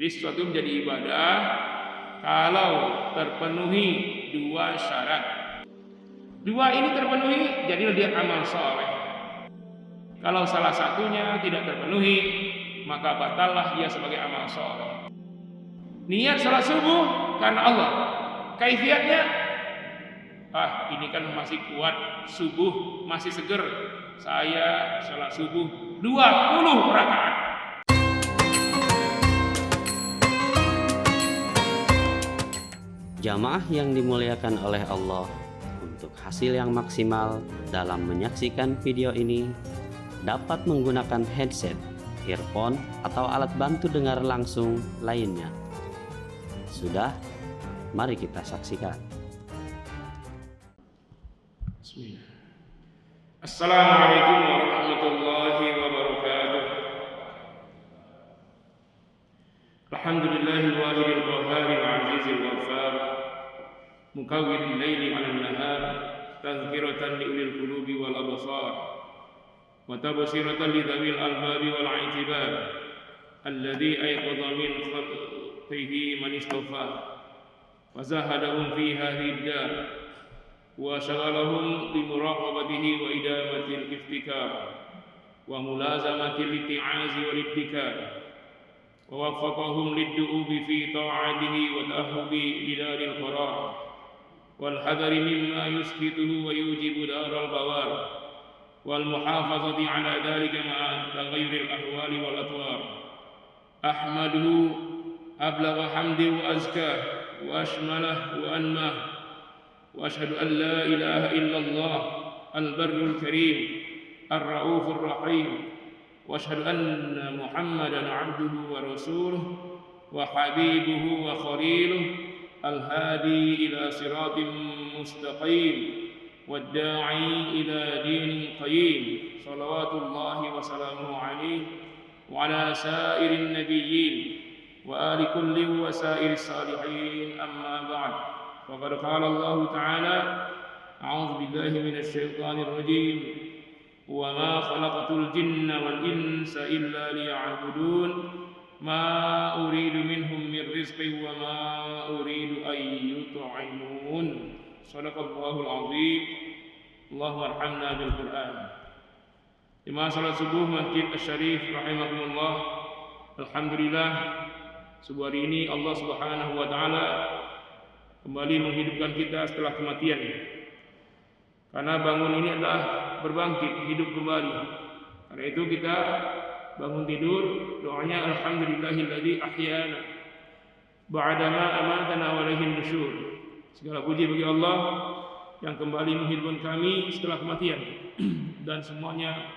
Jadi sesuatu menjadi ibadah kalau terpenuhi dua syarat. Dua ini terpenuhi, jadilah dia amal soleh. Kalau salah satunya tidak terpenuhi, maka batallah ia sebagai amal soleh. Niat salat subuh karena Allah. Kaifiatnya, ini kan masih kuat, subuh masih seger. Saya salat subuh 20 rakaat. Jamaah yang dimuliakan oleh Allah, untuk hasil yang maksimal dalam menyaksikan video ini dapat menggunakan headset, earphone, atau alat bantu dengar langsung lainnya. Sudah, mari kita saksikan. Bismillah. Assalamualaikum warahmatullahi wabarakatuh. Alhamdulillahil wahidil qahharil azizil ghaffar, mukawwiril laili 'alan nahar, tadhkiratan li ulil qulubi wal absar, wa tabsiratan li dzawil albabi wal 'itibar, alladzi ayqadha min khalqihi man istafa wa zahadahum fi hadhihi ad-dar wa shaghalahum bi muraqabatihi wa idamati al-iftikar wa mulazamati al-itti'azi wal iddikar wa waffaqahum lid-du'ubi fi ta'atihi wa ta'ahhubi bidaril qarar wal hadari mimma yuskituhu wa yujibu daral bawar wal muhafazati ala dhalika ma'a taghayyuril ahwali wal atwar. Ahmaduhu ablagha hamdi wa azkah wa ashmalah wa anmah wa ashhadu an la ilaha illallah al-barrul karim ar-ra'ufur rahim wa ashhadu anna Muhammadan 'abduhu wa rasuluhu wa habibuhu wa khaliluhu al-hadi ila siratin mustaqim wad-da'i ila dinin qayyim salawatullahi wa salamuhu alaihi wa ala sa'irin nabiyyin wa ali kulli wa sa'iris salihin, amma ba'd. Faqad qala Allah ta'ala, a'udzu billahi minasy syaithanir rajim, wa ma khalaqatul jinna wal insa illa liya'budun ma uridu minhum min rizqin wa ma uridu an yut'imun. Shadaqallahul azim. Allahumma arhamna bil Qur'an. Jemaah salat subuh Masjid Asy-Syarif rahimakumullah. Alhamdulillah, subuh hari ini Allah Subhanahu wa taala kembali menghidupkan kita setelah kematian. Karena bangun ini adalah berbangkit, hidup kembali. Karena itu kita bangun tidur, doanya alhamdulillahilladzi ahyana ba'dama amatana wa ilaihin nusyur. Segala puji bagi Allah yang kembali menghidupkan kami setelah kematian dan semuanya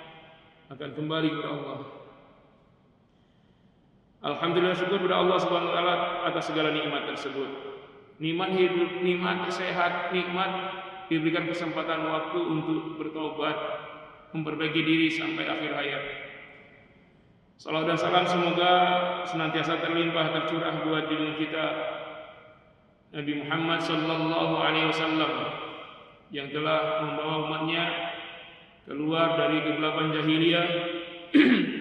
akan kembali kepada Allah. Alhamdulillah, syukur kepada Allah Subhanahu wa taala atas segala nikmat tersebut. Nikmat hidup, nikmat sehat, nikmat diberikan kesempatan waktu untuk bertobat, memperbaiki diri sampai akhir hayat. Salawat dan salam semoga senantiasa terlimpah tercurah buat junjungan kita Nabi Muhammad sallallahu alaihi wasallam yang telah membawa umatnya keluar dari kegelapan jahiliyah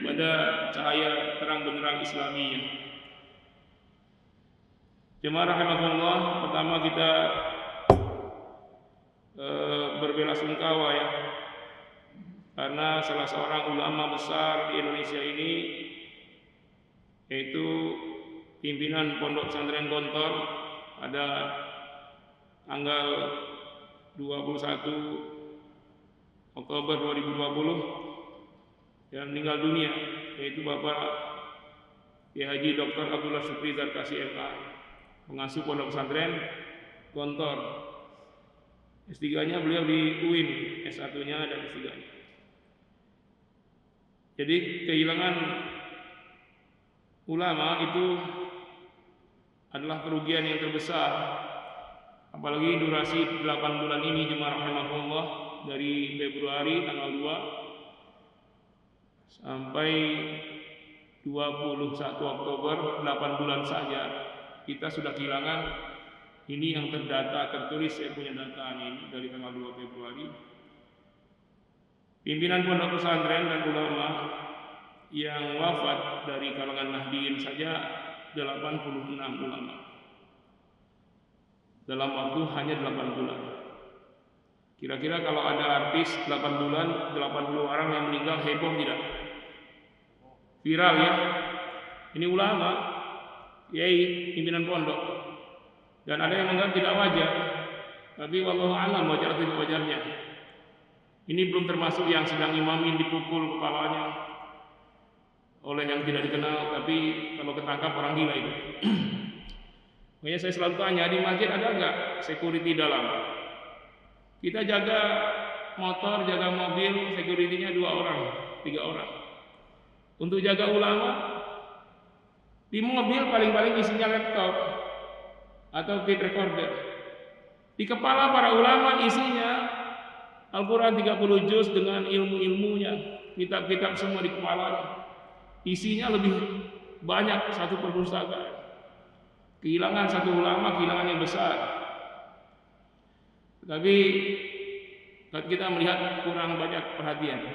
pada cahaya terang benderang Islamiyah. Jemaah rahimakumullah, pertama kita berbelasungkawa ya, karena salah seorang ulama besar di Indonesia ini, yaitu pimpinan Pondok Pesantren Gontor, pada tanggal 21 Oktober 2020 yang meninggal dunia, yaitu Bapak Kiai Haji Dr. Abdullah Syukri Zarkasi MA, pengasuh Pondok Pesantren Gontor. S3-nya beliau di UIN, S1-nya dan S3-nya. Jadi kehilangan ulama itu adalah kerugian yang terbesar, apalagi durasi 8 bulan ini. Jemaah rahimakumullah, dari Februari tanggal 2 sampai 21 Oktober, 8 bulan saja kita sudah kehilangan. Ini yang terdata, tertulis, saya punya data ini dari tanggal 2 Februari. Pimpinan pondok pesantren dan ulama yang wafat dari kalangan Nahdiyin saja 86 ulama dalam waktu hanya 8 bulan. Kira-kira kalau ada artis 8 bulan 80 orang yang meninggal, heboh tidak? Viral ya. Ini ulama, kiai, pimpinan pondok. Dan ada yang menganggap tidak wajar. Tapi wallahu a'lam wajar atau tidak wajarnya. Ini belum termasuk yang sedang imamin dipukul kepalanya oleh yang tidak dikenal, tapi kalau ketangkap orang gila itu. Makanya saya selalu tanya, di masjid ada nggak security dalam? Kita jaga motor, jaga mobil, security-nya 2 orang, 3 orang. Untuk jaga ulama, di mobil paling-paling isinya laptop atau tape recorder. Di kepala para ulama isinya Al-Quran 30 juz dengan ilmu-ilmunya, kitab-kitab semua di kepala. Isinya lebih banyak satu perpustakaan. Kehilangan satu ulama, kehilangan yang besar. Tapi kita melihat kurang banyak perhatian.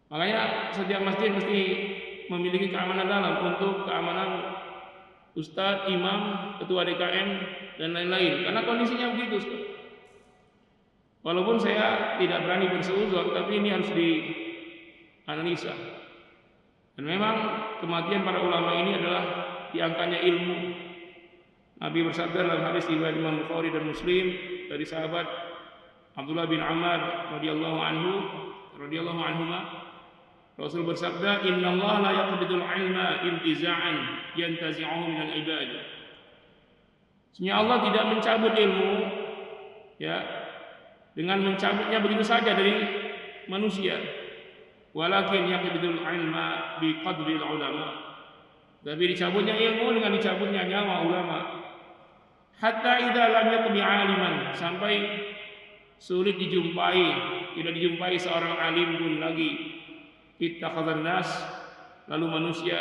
Makanya setiap masjid mesti memiliki keamanan dalam untuk keamanan ustadz, imam, ketua DKM dan lain-lain. Karena kondisinya begitu. Walaupun saya tidak berani berseuzon, tapi ini harus dianalisa. Dan memang kematian para ulama ini adalah diangkatnya ilmu. Nabi bersabda dalam hadis riwayat Imam Bukhari dan Muslim dari sahabat Abdullah bin Ammar radhiyallahu anhuma, Rasul bersabda, "Innallaha la yaqbidul 'ilma intiza'an yantazi'uhu minal ibad." Sesungguhnya Allah tidak mencabut ilmu ya dengan mencabutnya begitu saja dari manusia. Walakin yaqbidul 'ilma biqadril ulama. Tapi dicabutnya ilmu dengan dicabutnya nyawa ulama. Hatta idza lam yaqbi 'aliman, sampai sulit dijumpai, tidak dijumpai seorang alim pun lagi. Ittakhadhan nas, lalu manusia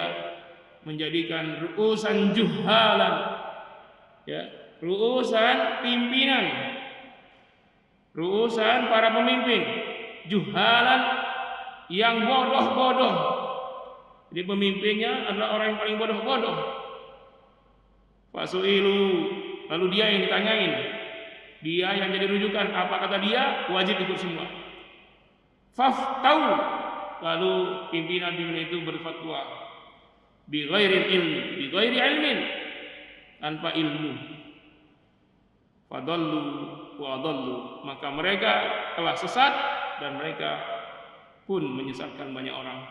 menjadikan ru'usan juhalan, ya, ru'usan pimpinan, ru'usan para pemimpin, juhalan yang bodoh-bodoh. Jadi pemimpinnya adalah orang yang paling bodoh-bodoh. Fasu'ilu, lalu dia yang ditanyain, dia yang jadi rujukan. Apa kata dia? Wajib ikut semua. Faftau, lalu pimpinan-pimpinan itu berfatwa bighairi ilmin, tanpa ilmu. Fadallu wa adallu, maka mereka telah sesat dan mereka pun menyesatkan banyak orang.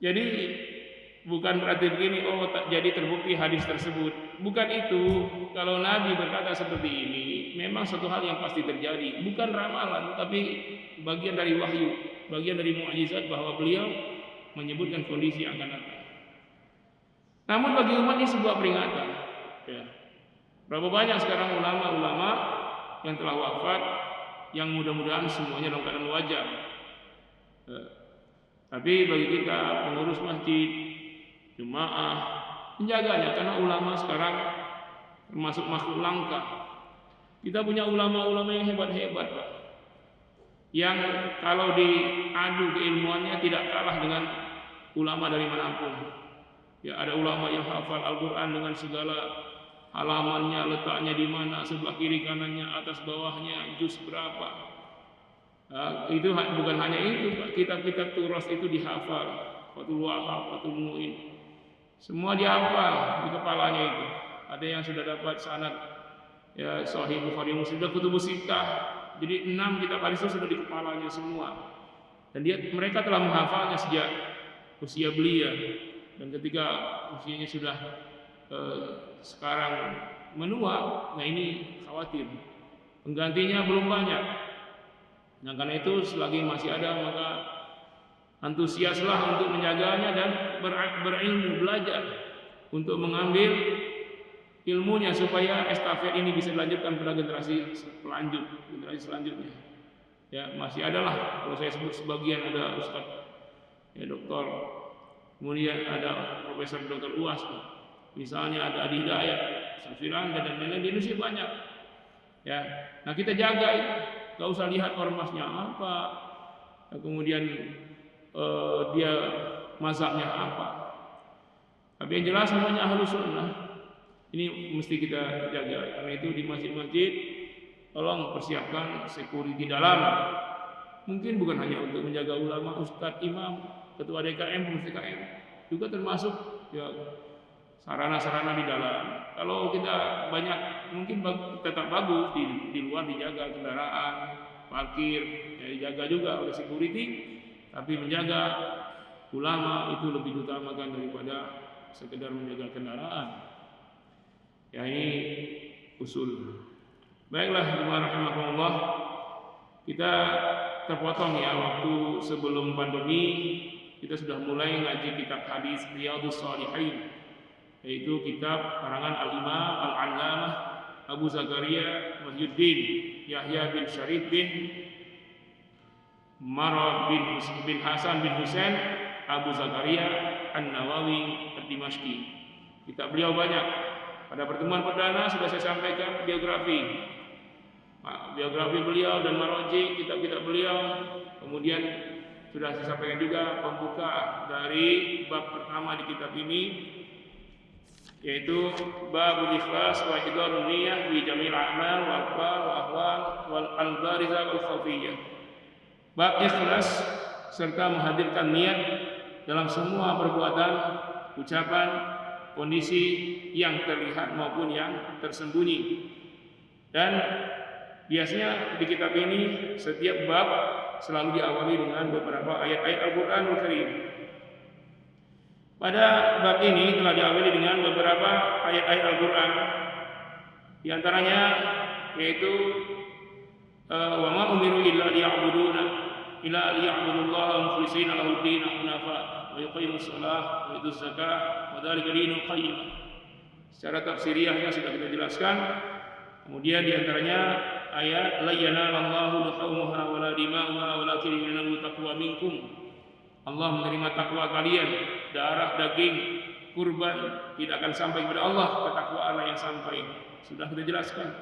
Jadi bukan berarti begini, oh jadi terbukti hadis tersebut. Bukan itu. Kalau Nabi berkata seperti ini, memang satu hal yang pasti terjadi. Bukan ramalan, tapi bagian dari wahyu, bagian dari mukjizat bahwa beliau menyebutkan kondisi yang akan datang. Namun bagi umat ini sebuah peringatan. Ya. Berapa banyak sekarang ulama-ulama yang telah wafat, yang mudah-mudahan semuanya dalam keadaan wajar. Tapi bagi kita pengurus masjid, jemaah, menjaganya, karena ulama sekarang termasuk makhluk langka. Kita punya ulama-ulama yang hebat-hebat, Pak. Yang kalau diadu keilmuannya tidak kalah dengan ulama dari manapun. Ya, ada ulama yang hafal Al-Quran dengan segala halamannya, letaknya di mana, sebelah kiri kanannya, atas bawahnya, juz berapa. Itu bukan hanya itu, Pak. Kitab-kitab turas itu dihafal, Fathul Wahab, Fathul Mu'in, semua dihafal di kepalanya itu. Ada yang sudah dapat sanad ya Sahih Bukhari Muslim, sudah kutubus sittah. Jadi 6 kitab hadis itu sudah di kepalanya semua. Dan mereka telah menghafalnya sejak usia belia. Dan ketika usianya sudah sekarang menua, nah ini khawatir penggantinya belum banyak. Nah karena itu selagi masih ada maka antusiaslah untuk menjaganya dan berilmu, belajar untuk mengambil ilmunya supaya estafet ini bisa dilanjutkan pada generasi selanjutnya. Ya masih adalah, kalau saya sebut sebagian, ada Ustaz ya Doktor, kemudian ada Profesor Dr. Uwas, misalnya ada Adi Hidayat, Ustaz Firanda dan lain-lain di Indonesia banyak. Ya, nah kita jaga itu. Gak usah lihat ormasnya apa, kemudian dia mazhabnya apa. Tapi yang jelas semuanya ahlu sunnah. Ini mesti kita jaga. Karena itu di masjid-masjid tolong persiapkan security dalam. Mungkin bukan hanya untuk menjaga ulama, ustadz, imam, ketua DKM, pengurus DKM, juga termasuk ya sarana-sarana di dalam. Kalau kita banyak, mungkin tetap bagus di luar dijaga kendaraan, parkir, ya dijaga juga oleh security. Tapi menjaga ulama itu lebih diutamakan daripada sekedar menjaga kendaraan. Ya ini usul. Baiklah, rahimahullah, kita terpotong ya waktu sebelum pandemi. Kita sudah mulai ngaji kitab hadis Riyadhus Shalihin, yaitu kitab karangan Al-Imam Al-Allamah Abu Zakaria Muhyiddin Yahya bin Syarif bin Marad bin Hasan bin Husain Abu Zakaria An-Nawawi Ad-Dimashqi. Kitab beliau banyak. Pada pertemuan perdana sudah saya sampaikan biografi beliau dan maroji kitab-kitab beliau. Kemudian sudah saya sampaikan juga pembuka dari bab pertama di kitab ini, yaitu babul ikhlas wa ihdarun niyyah fi jamil a'mal wal aqwal wa ahwal wal al-barizah wal khafiyah. Bab ikhlas serta menghadirkan niat dalam semua perbuatan, ucapan, kondisi yang terlihat maupun yang tersembunyi. Dan biasanya di kitab ini setiap bab selalu diawali dengan beberapa ayat-ayat Al-Qur'anul Karim. Pada bab ini telah diawali dengan beberapa ayat-ayat Al-Qur'an. Di antaranya yaitu wa ma umiru illa liya'budullaha mukhlishina lahu ad-din hunafa wa yuqimus shalah wa yutuz zakah wa dzalika dinul qayyim. Secara tafsiriahnya sudah kita jelaskan. Kemudian di antaranya ayat la yanalallahu luhumuha wala dima'uha walakin yanalu taqwa minkum. Allah menerima takwa kalian, darah, daging, kurban tidak akan sampai kepada Allah, ketakwaan yang sampai. Sudah kita jelaskan.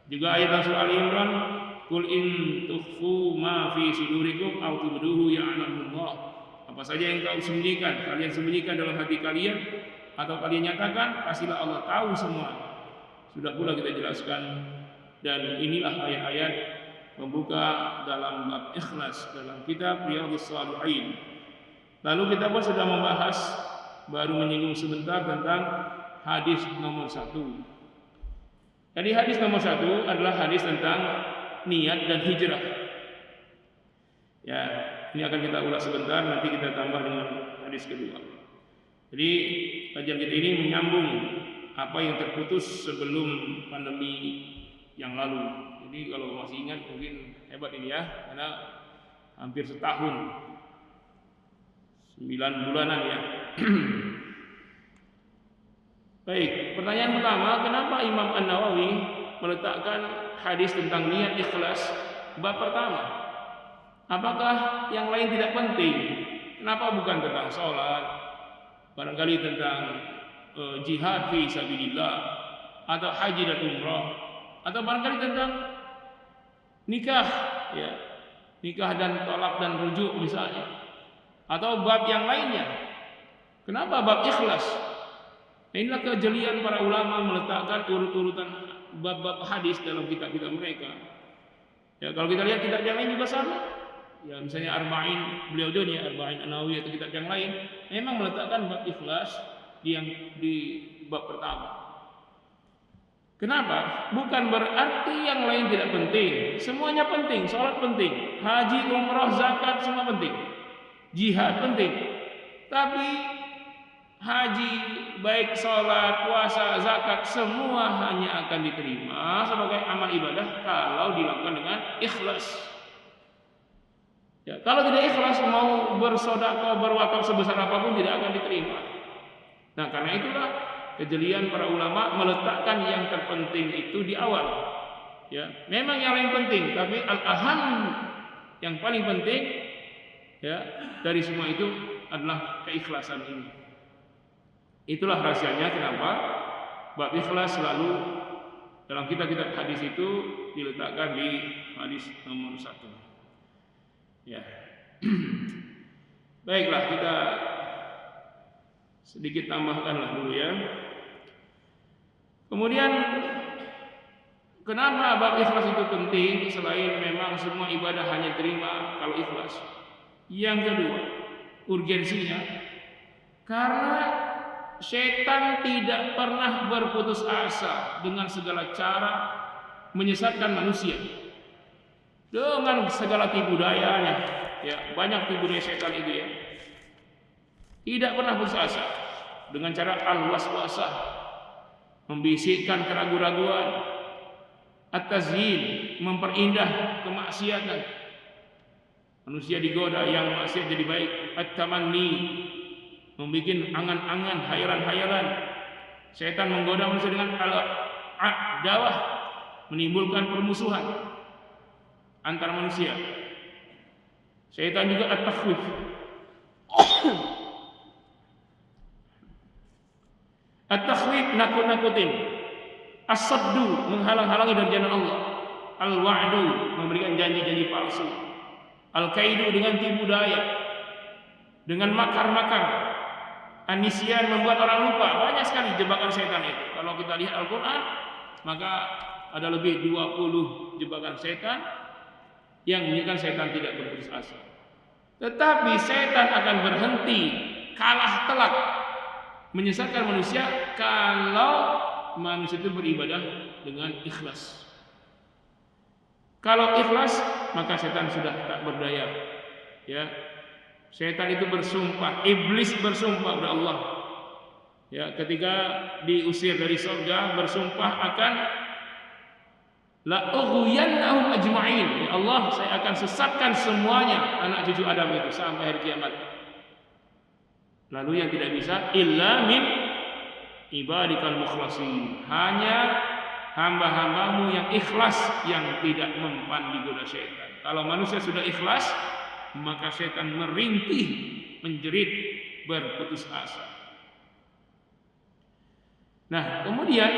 Juga ayat surah Al-Imran, qul in tukhfu ma fi sudurikum aw tubduhu ya'lamullah. Apa saja yang kau sembunyikan, kalian sembunyikan dalam hati kalian atau kalian nyatakan, pastilah Allah tahu semua. Sudah pula kita jelaskan. Dan inilah ayat-ayat membuka dalam bab ikhlas dalam kitab Riyadhus Shalihin. Lalu kita pun sudah membahas, baru menyinggung sebentar tentang hadis nomor 1. Jadi hadis nomor 1 adalah hadis tentang niat dan hijrah. Ya, ini akan kita ulas sebentar, nanti kita tambah dengan hadis kedua. Jadi kajian kita ini menyambung apa yang terputus sebelum pandemi yang lalu. Jadi kalau masih ingat mungkin hebat ini ya, karena hampir setahun, 9 bulanan ya. Baik, pertanyaan pertama, kenapa Imam An-Nawawi meletakkan hadis tentang niat ikhlas bab pertama? Apakah yang lain tidak penting? Kenapa bukan tentang sholat, barangkali tentang jihad fi sabilillah, atau haji dan umrah, atau barangkali tentang nikah, ya, nikah dan tolak dan rujuk misalnya, atau bab yang lainnya? Kenapa bab ikhlas? Nah, inilah kejelian para ulama meletakkan urut-urutan bab-bab hadis dalam kitab-kitab mereka. Ya, kalau kita lihat kitab yang lain juga sama. Ya, misalnya Arba'in beliau juga nih, Arba'in An-Nawawi atau kitab yang lain, memang meletakkan bab ikhlas di bab pertama. Kenapa? Bukan berarti yang lain tidak penting. Semuanya penting, sholat penting, haji, umrah, zakat semua penting, jihad penting. Tapi haji, baik sholat, puasa, zakat, semua hanya akan diterima sebagai amal ibadah kalau dilakukan dengan ikhlas. Ya, kalau tidak ikhlas, mau bersedekah, berwakaf sebesar apapun tidak akan diterima. Nah, karena itulah kejelian para ulama meletakkan yang terpenting itu di awal. Ya, memang yang lain penting, tapi al-aham, yang paling penting ya dari semua itu adalah keikhlasan ini. Itulah rahasianya kenapa bab ikhlas selalu dalam kitab-kitab hadis itu diletakkan di hadis nomor 1. Ya. Baiklah, kita sedikit tambahkanlah dulu ya. Kemudian kenapa bab ikhlas itu penting selain memang semua ibadah hanya terima kalau ikhlas? Yang kedua, urgensinya karena setan tidak pernah berputus asa dengan segala cara menyesatkan manusia. Dengan segala tipu dayanya, ya banyak tipu daya setan itu ya. Tidak pernah putus asa dengan cara al-waswasah, membisikkan keraguan-raguan, at-tazyin, memperindah kemaksiatan. Manusia digoda yang maksiat jadi baik, at-tamanni, membuat angan-angan, hayalan-hayalan. Setan menggoda manusia dengan al-adawah, menimbulkan permusuhan antar manusia. Setan juga at-takhwif, at-takhwif, nakut-nakutin. As-saddu, menghalang-halangi dari jalan Allah. Al-wa'du, memberikan janji-janji palsu. Al-kaidu, dengan tipu daya, dengan makar-makar. An-nisyan, membuat orang lupa. Banyak sekali jebakan setan itu. Kalau kita lihat Al-Quran, maka ada lebih 20 jebakan setan yang menyebabkan setan tidak berputus asa. Tetapi setan akan berhenti, kalah telak, menyesatkan manusia kalau manusia itu beribadah dengan ikhlas. Kalau ikhlas, maka setan sudah tak berdaya. Ya, setan itu bersumpah, iblis bersumpah kepada Allah. Ya, ketika diusir dari surga, bersumpah akan la ughwiyannahum ajma'in. Ya Allah, saya akan sesatkan semuanya anak cucu Adam itu sampai hari kiamat. Lalu yang tidak bisa illa min ibadikal mukhlasin, hanya hamba-hambamu yang ikhlas yang tidak mempan digoda setan. Kalau manusia sudah ikhlas, maka setan merintih, menjerit, berputus asa. Nah, kemudian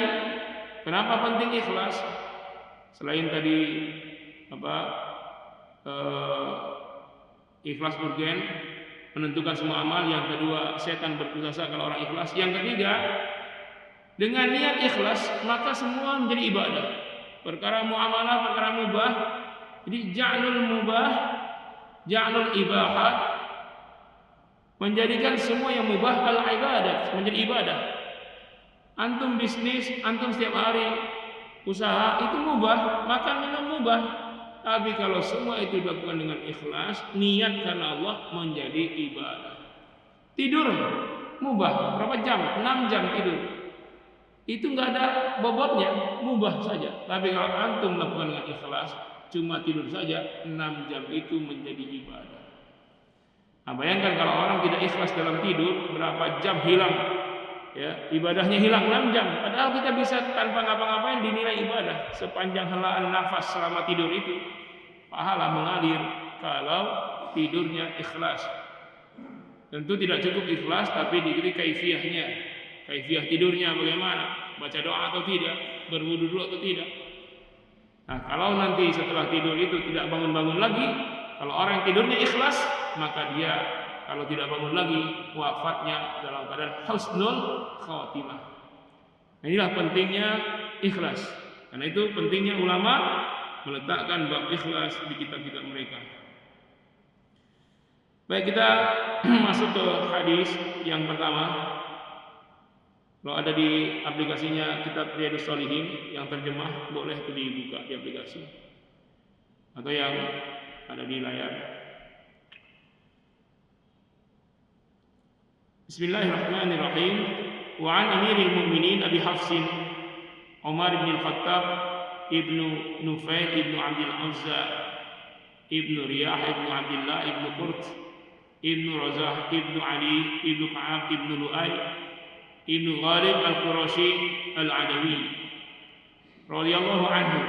kenapa penting ikhlas? Selain tadi ikhlas urgen, menentukan semua amal. Yang kedua, setan berputus asa kalau orang ikhlas. Yang ketiga, dengan niat ikhlas maka semua menjadi ibadah. Perkara muamalah, perkara mubah. Jadi ja'lul mubah, ja'lul ibahat, menjadikan semua yang mubah al-ibadah, menjadi ibadah. Antum bisnis, antum setiap hari usaha itu mubah, makan minum mubah. Tapi kalau semua itu dilakukan dengan ikhlas, niat karena Allah, menjadi ibadah. Tidur mubah, berapa jam? 6 jam tidur. Itu nggak ada bobotnya, mubah saja. Tapi kalau antum lakukan dengan ikhlas, cuma tidur saja, 6 jam itu menjadi ibadah. Nah, bayangkan kalau orang tidak ikhlas dalam tidur, berapa jam hilang. Ya, ibadahnya hilang 6 jam. Padahal kita bisa tanpa ngapa-ngapain dinilai ibadah. Sepanjang helaan nafas selama tidur itu, pahala mengalir kalau tidurnya ikhlas. Tentu tidak cukup ikhlas, tapi diberi kaifiyahnya. Kaifiyah tidurnya bagaimana? Baca doa atau tidak? Berwudu dulu atau tidak? Nah, kalau nanti setelah tidur itu tidak bangun-bangun lagi, kalau orang yang tidurnya ikhlas, maka dia kalau tidak bangun lagi, wafatnya dalam keadaan husnul khatimah. Nah, inilah pentingnya ikhlas. Karena itu pentingnya ulama meletakkan bab ikhlas di kitab-kitab mereka. Baik, kita masuk ke hadis yang pertama. Kalau ada di aplikasinya kitab Riyadhus Shalihin yang terjemah, boleh itu dibuka di aplikasi atau yang ada di layar. Bismillahirrahmanirrahim. Wa an Amiril Mu'minin Abi Hafsin Umar bin Khattab ibnu Nufail ibnu Abdul Uzza ibnu Riyah ibnu Abdullah ibnu Qurt ibnu Razah ibnu Ali ibnu Ka'ab ibnu Lu'ay ibnu Ghalib al-Qurashi al-Adawi radhiyallahu anhu,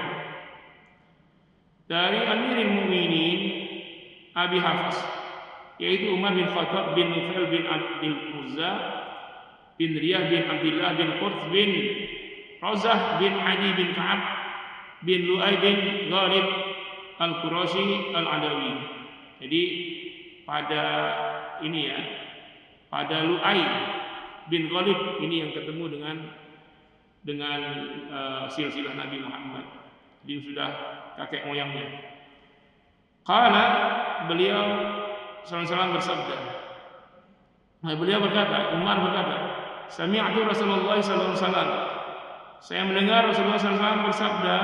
dari Amirul Mukminin Abi Hafs, yaitu Umar bin Khattab bin Nufail bin Abdul Uzza bin Riyah bin Abdullah bin Qurt bin Razah bin Ali bin Ka'ab bin Lu'ay bin Ghalib al-Qurashi al-Adawi. Jadi pada ini ya, pada Lu'ay bin Ghalib, ini yang ketemu dengan silsilah Nabi Muhammad. Dia sudah kakek moyangnya. Qala, beliau sallallahu bersabda. Beliau berkata, Umar berkata, sami'tu Rasulullah sallallahu alaihi wasallam. Saya mendengar Rasulullah sallallahu alaihi wasallam bersabda,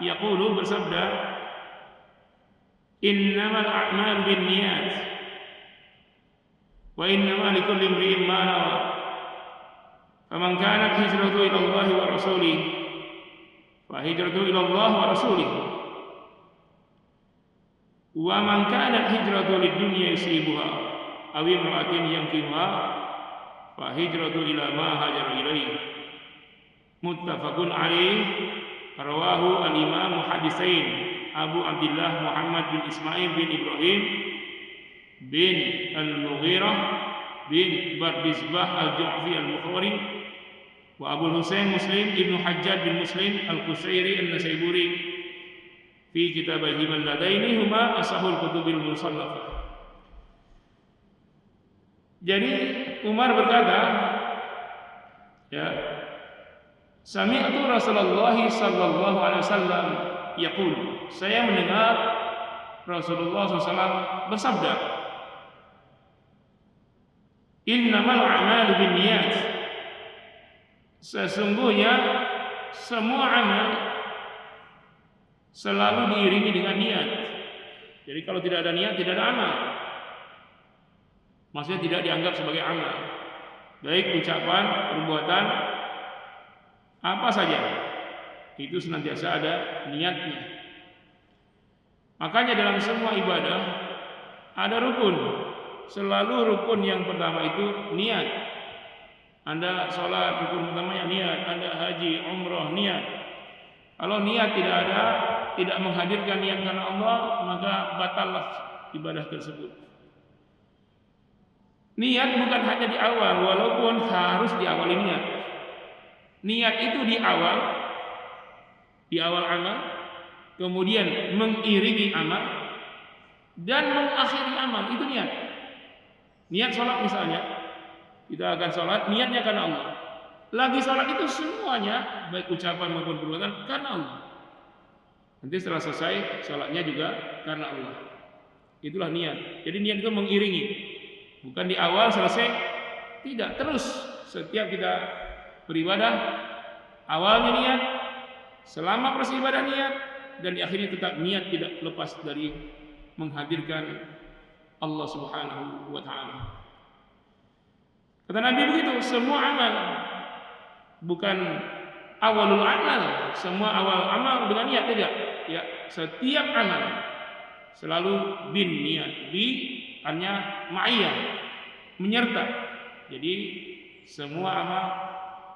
yaqulu bersabda, innamal a'malu binniyat wa innamal likulli imri'in ma nawa. Faman kanat hijratuhu ila Allah wa rasulih fa hijratuhu ila Allah wa rasulih. Wa man kanat hijratuhu lid-dunya yusibuha aw imra'atin yankihuha fa hijratuhu ila ma hajara ilaihi. Muttafaqun alaih. Rawahu al-Imam Muhaddisain Abu Abdullah Muhammad bin Ismail bin Ibrahim bin Al-Mughirah bin Bardizbah Al-Ju'fi Al-Bukhari wa Abu Husain Muslim Ibnu Hajjaj bin Muslim Al-Qushairi An-Nasaiburi fi kitabihim alladaini huma asahul kutubil musannafah. Jadi Umar berkata, ya, sami'tu Rasulullah sallallahu alaihi wasallam yaqul, saya mendengar Rasulullah SAW bersabda, innamal a'malu binniyat, sesungguhnya semua amal selalu diiringi dengan niat. Jadi kalau tidak ada niat, tidak ada amal. Maksudnya tidak dianggap sebagai amal. Baik ucapan, perbuatan, apa saja, itu senantiasa ada niatnya. Makanya dalam semua ibadah ada rukun. Selalu rukun yang pertama itu niat. Anda sholat, rukun pertamanya niat. Anda haji, umrah, niat. Kalau niat tidak ada, tidak menghadirkan niat karena Allah, maka batallah ibadah tersebut. Niat bukan hanya di awal, walaupun harus diawali niat. Niat itu di awal amal, kemudian mengiringi amal, dan mengakhiri amal, itu niat. Niat sholat misalnya, kita akan sholat, niatnya karena Allah. Lagi sholat itu semuanya, baik ucapan maupun perbuatan, karena Allah. Nanti setelah selesai, sholatnya juga karena Allah. Itulah niat. Jadi niat itu mengiringi. Bukan di awal selesai, tidak, terus setiap kita beribadah, awalnya niat, selama proses ibadah niat, dan di akhirnya tetap niat tidak lepas dari menghadirkan Allah Subhanahu wa ta'ala. Kata Nabi begitu, semua amal, bukan awalul amal, semua awal amal dengan niat, tidak. Ya, setiap amal selalu bin niat, bi hanya ma'iyah, menyerta. Jadi semua amal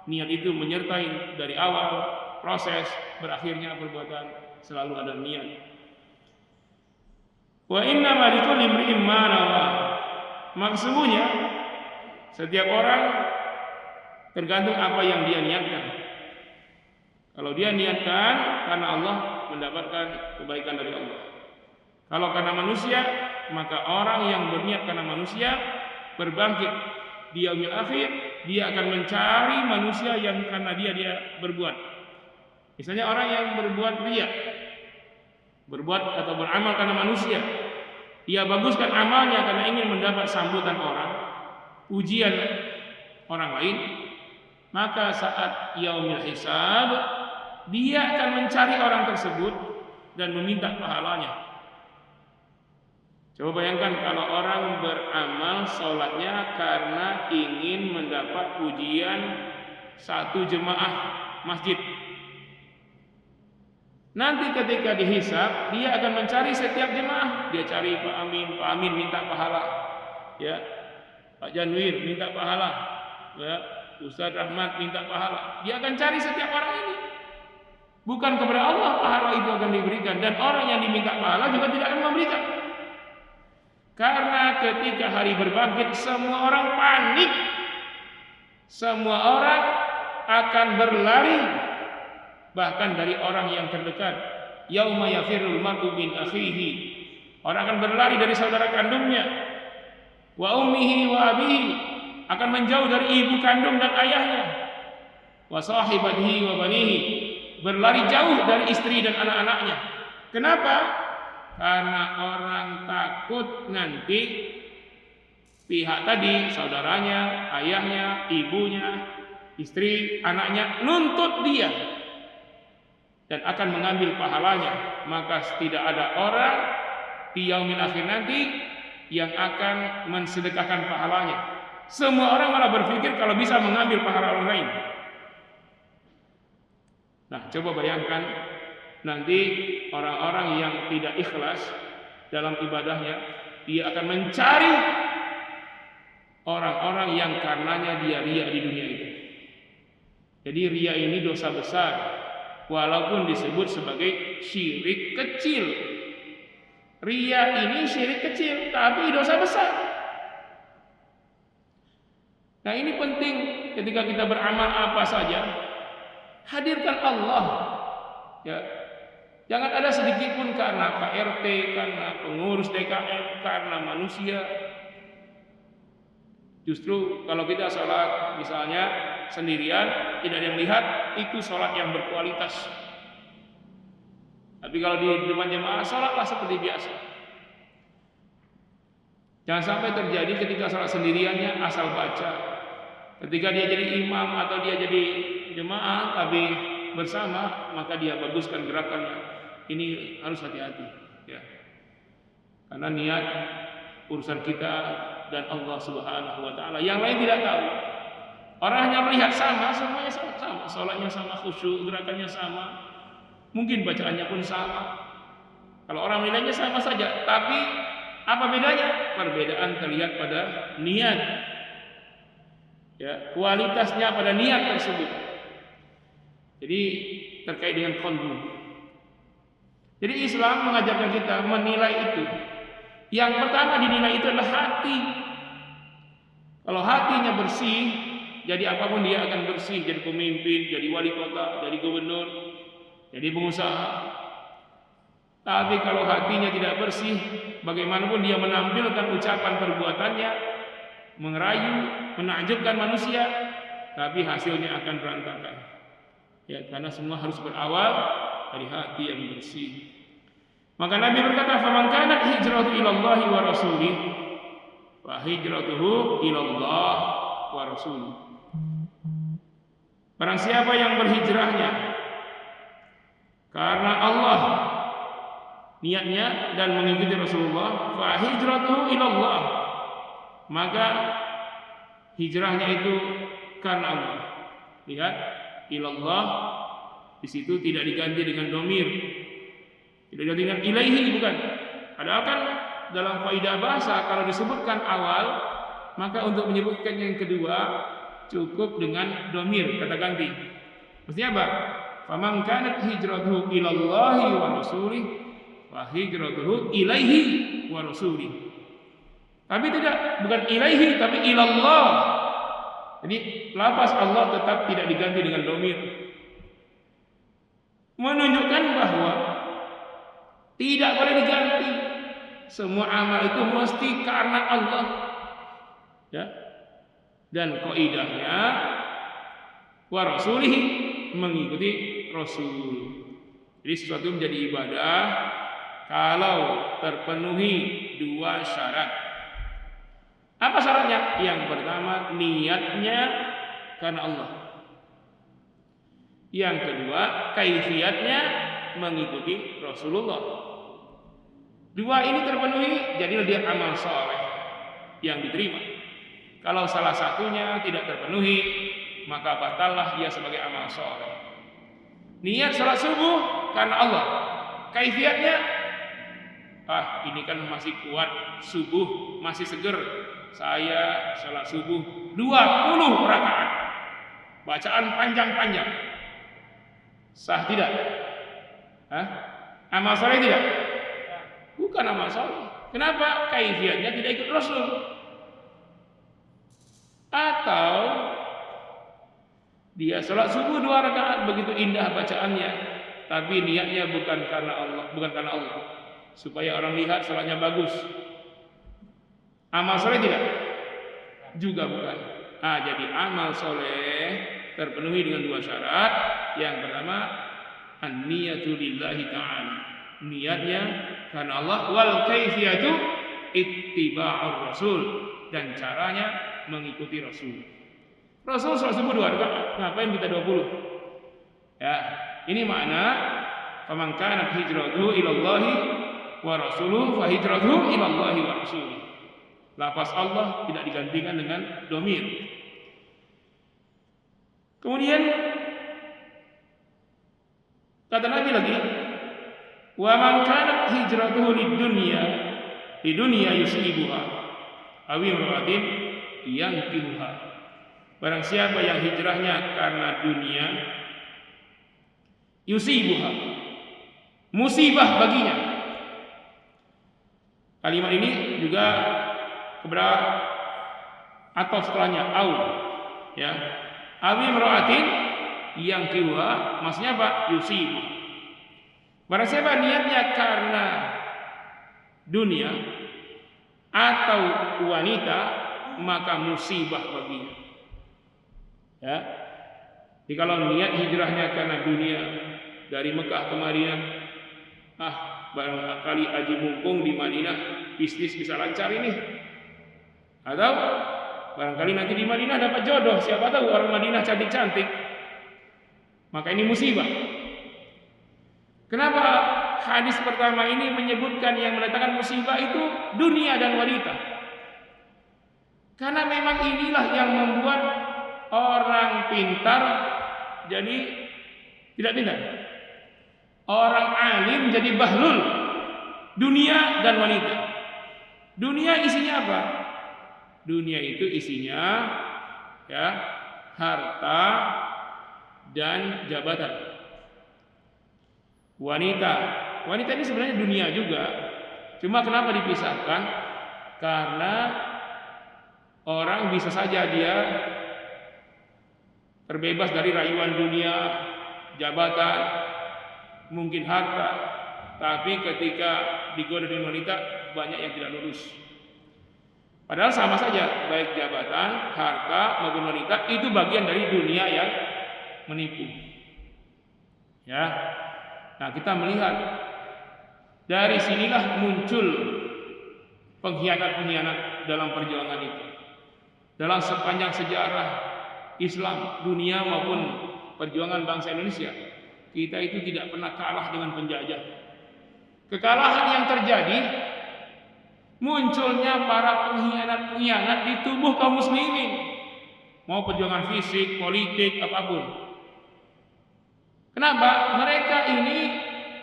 niat itu menyertai dari awal proses berakhirnya perbuatan, selalu ada niat. Wa inna ma likulli imri'in ma nawa. Maksudnya setiap orang tergantung apa yang dia niatkan. Kalau dia niatkan karena Allah, mendapatkan kebaikan dari Allah. Kalau karena manusia, maka orang yang berniat karena manusia berbangkit di yaumil akhir, dia akan mencari manusia yang karena dia berbuat. Misalnya orang yang berbuat riya, berbuat atau beramal karena manusia, ia baguskan amalnya karena ingin mendapat sambutan orang, ujian orang lain, maka saat yaumil hisab, dia akan mencari orang tersebut dan meminta pahalanya. Coba bayangkan kalau orang beramal sholatnya karena ingin mendapat pujian satu jemaah masjid. Nanti ketika dihisab, dia akan mencari setiap jemaah. Dia cari Pak Amin minta pahala. Ya, Pak Janwir minta pahala. Ya, Ustaz Rahmat minta pahala. Dia akan cari setiap orang ini. Bukan kepada Allah pahala itu akan diberikan, dan orang yang diminta pahala juga tidak akan memberikan. Karena ketika hari berbangkit, semua orang panik. Semua orang akan berlari, bahkan dari orang yang terdekat. Yauma yafirrul mar'u min akhihi. Orang akan berlari dari saudara kandungnya. Wa ummihi wa abihi. akan menjauh dari ibu kandung dan ayahnya. Wa sahibatihi wa banihi, berlari jauh dari istri dan anak-anaknya. Kenapa? Karena orang takut nanti pihak tadi, saudaranya, ayahnya, ibunya, istri, anaknya nuntut dia dan akan mengambil pahalanya. Maka tidak ada orang di yaumil akhir nanti yang akan mensedekahkan pahalanya. Semua orang malah berpikir kalau bisa mengambil pahala orang lain. Nah, coba bayangkan nanti orang-orang yang tidak ikhlas dalam ibadahnya, dia akan mencari orang-orang yang karenanya dia riya di dunia itu. Jadi riya ini dosa besar, walaupun disebut sebagai syirik kecil. Riya ini syirik kecil, tapi dosa besar. Nah, ini penting ketika kita beramal apa saja, hadirkan Allah. Ya, jangan ada sedikit pun karena Pak RT, karena pengurus DKM, karena manusia. Justru kalau kita sholat misalnya sendirian, tidak ada yang lihat, itu sholat yang berkualitas. Tapi kalau di depan jemaah, sholatlah seperti biasa. Jangan sampai terjadi ketika sholat sendiriannya asal baca. Ketika dia jadi imam atau dia jadi jemaah tapi bersama, maka dia baguskan gerakannya. Ini harus hati-hati, ya. Karena niat urusan kita dan Allah Subhanahu wa taala. Yang lain tidak tahu. Orang hanya melihat sama, semuanya sama. Salatnya sama, khusyuk, gerakannya sama. Mungkin bacaannya pun sama. Kalau orang nilainya sama saja, tapi apa bedanya? Perbedaan terlihat pada niat. Ya, kualitasnya pada niat tersebut. Jadi terkait dengan qalbu. Jadi Islam mengajarkan kita menilai itu. Yang pertama dinilai itu adalah hati. Kalau hatinya bersih, jadi apapun dia akan bersih. Jadi pemimpin, jadi wali kota, jadi gubernur, jadi pengusaha. Tapi kalau hatinya tidak bersih, bagaimanapun dia menampilkan ucapan perbuatannya, mengerayu, menakjubkan manusia, tapi hasilnya akan berantakan. Ya, karena semua harus berawal dari hati yang bersih. Maka Nabi berkata, "Faman kanat hijratuhu ila Allah wa rasulih, fa hijratuhu ila Allah wa rasulih." Barang siapa yang berhijrahnya karena Allah niatnya dan mengikuti Rasulullah, fa hijratuhu ila Allah, maka hijrahnya itu karena Allah. Lihat, ilallah di situ tidak diganti dengan domir, tidak diganti dengan ilaihi, bukan. Padahal kan dalam kaidah bahasa kalau disebutkan awal, maka untuk menyebutkan yang kedua cukup dengan domir, kata ganti. Maksudnya apa? Faman kanat hijratuhu ilallahi wa rasulih, wa hijratuhu ilaihi wa rasulih. Tapi tidak, bukan ilaihi tapi ilallah. Jadi lafaz Allah tetap tidak diganti dengan domir, menunjukkan bahwa tidak boleh diganti. Semua amal itu mesti karena Allah, ya. Dan kaidahnya wa rasulih, mengikuti Rasul. Jadi sesuatu menjadi ibadah kalau terpenuhi dua syarat. Apa syaratnya? Yang pertama, niatnya karena Allah. Yang kedua, kaifiatnya mengikuti Rasulullah. Dua ini terpenuhi, jadilah dia amal saleh yang diterima. Kalau salah satunya tidak terpenuhi, maka batallah dia sebagai amal saleh. Niat salat subuh karena Allah. Kaifiatnya, ini kan masih kuat, subuh masih seger. Saya salat subuh 20 rakaat, bacaan panjang-panjang. Sah tidak? Amal saleh tidak? Bukan amal saleh. Kenapa? Kaifiatnya tidak ikut Rasul. Atau dia salat subuh 2 rakaat, begitu indah bacaannya, tapi niatnya bukan karena Allah, supaya orang lihat salatnya bagus. Amal saleh tidak? Juga bukan. Jadi amal soleh terpenuhi dengan 2 syarat. Yang pertama, an-niyatu lillahi ta'ala, niatnya karena Allah, wal kaifiyatu ittiba'ur rasul, dan caranya mengikuti Rasul. Rasul sholat subuh 2 rakaat, ngapain kita 20? Ya, ini makna faman kanat hijratuhu ilallahi wa rasuluhu fa hijratuhu ilallahi wa rasuluhu. Lafaz Allah tidak digantikan dengan domir. Kemudian kata Nabi lagi, wa man kanat hijratuhu lidunya yusibuha aw imra'atin yankihuha. Barang siapa yang hijrahnya karena dunia, yusibuha, musibah baginya. Kalimat ini juga kepada atau setelahnya au, ya, aw imra'atin yankihuha, maksudnya apa? Yusibu. Barang siapa niatnya karena dunia atau wanita, maka musibah baginya. Ya. Jadi kalau niat hijrahnya karena dunia dari Mekah ke Madinah, barangkali haji mumpung di Madinah, bisnis bisa lancar ini. Atau barangkali nanti di Madinah dapat jodoh, siapa tahu orang Madinah cantik-cantik. Maka ini musibah. Kenapa hadis pertama ini menyebutkan yang mendatangkan musibah itu dunia dan wanita? Karena memang inilah yang membuat orang pintar jadi tidak pintar, orang alim jadi bahlul. Dunia dan wanita. Dunia isinya apa? Dunia itu isinya, ya, harta dan jabatan. Wanita ini sebenarnya dunia juga, cuma kenapa dipisahkan? Karena orang bisa saja dia terbebas dari rayuan dunia, jabatan, mungkin harta, tapi ketika digoda dengan wanita banyak yang tidak lulus. Padahal sama saja, baik jabatan, harta maupun wanita itu bagian dari dunia yang menipu. Ya. Nah, kita melihat dari sinilah muncul pengkhianat-pengkhianat dalam perjuangan itu. Dalam sepanjang sejarah Islam, dunia maupun perjuangan bangsa Indonesia, kita itu tidak pernah kalah dengan penjajah. Kekalahan yang terjadi munculnya para pengkhianat-pengkhianat di tubuh kaum muslimin, mau perjuangan fisik, politik, apapun. Kenapa? Mereka ini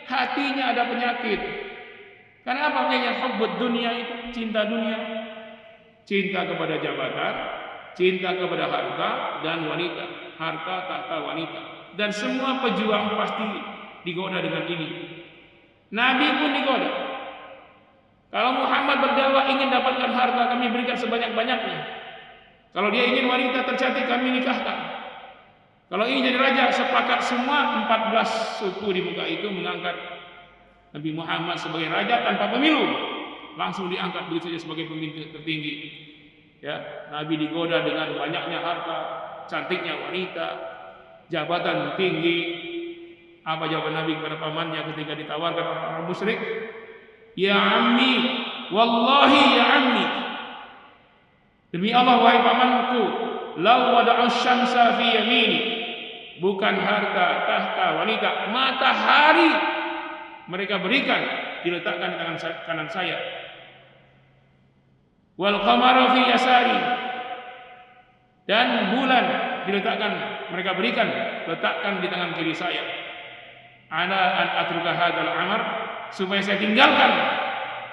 hatinya ada penyakit. Karena apa? Penyakit hubbud dunia itu, cinta dunia, cinta kepada jabatan, cinta kepada harta dan wanita, harta tahta wanita. Dan semua pejuang pasti digoda dengan ini. Nabi pun digoda. Kalau Muhammad berdakwah ingin dapatkan harta, kami berikan sebanyak-banyaknya. Kalau dia ingin wanita tercantik, kami nikahkan. Kalau ingin jadi raja, sepakat semua 14 suku di muka itu mengangkat Nabi Muhammad sebagai raja tanpa pemilu. Langsung diangkat begitu saja sebagai pemimpin tertinggi. Ya, Nabi digoda dengan banyaknya harta, cantiknya wanita, jabatan tinggi. Apa jawaban Nabi kepada pamannya ketika ditawarkan orang musyrik? Ya ammi, wallahi ya ammi. Demi Allah wahai pamanku, law wada'u syamsa fi yamini, bukan harta, tahta, wanita, matahari mereka berikan, diletakkan di tangan kanan saya. Wal qamara fi yasari, dan bulan diletakkan, mereka berikan, letakkan di tangan kiri saya. Ana an atruka hadzal amr, supaya saya tinggalkan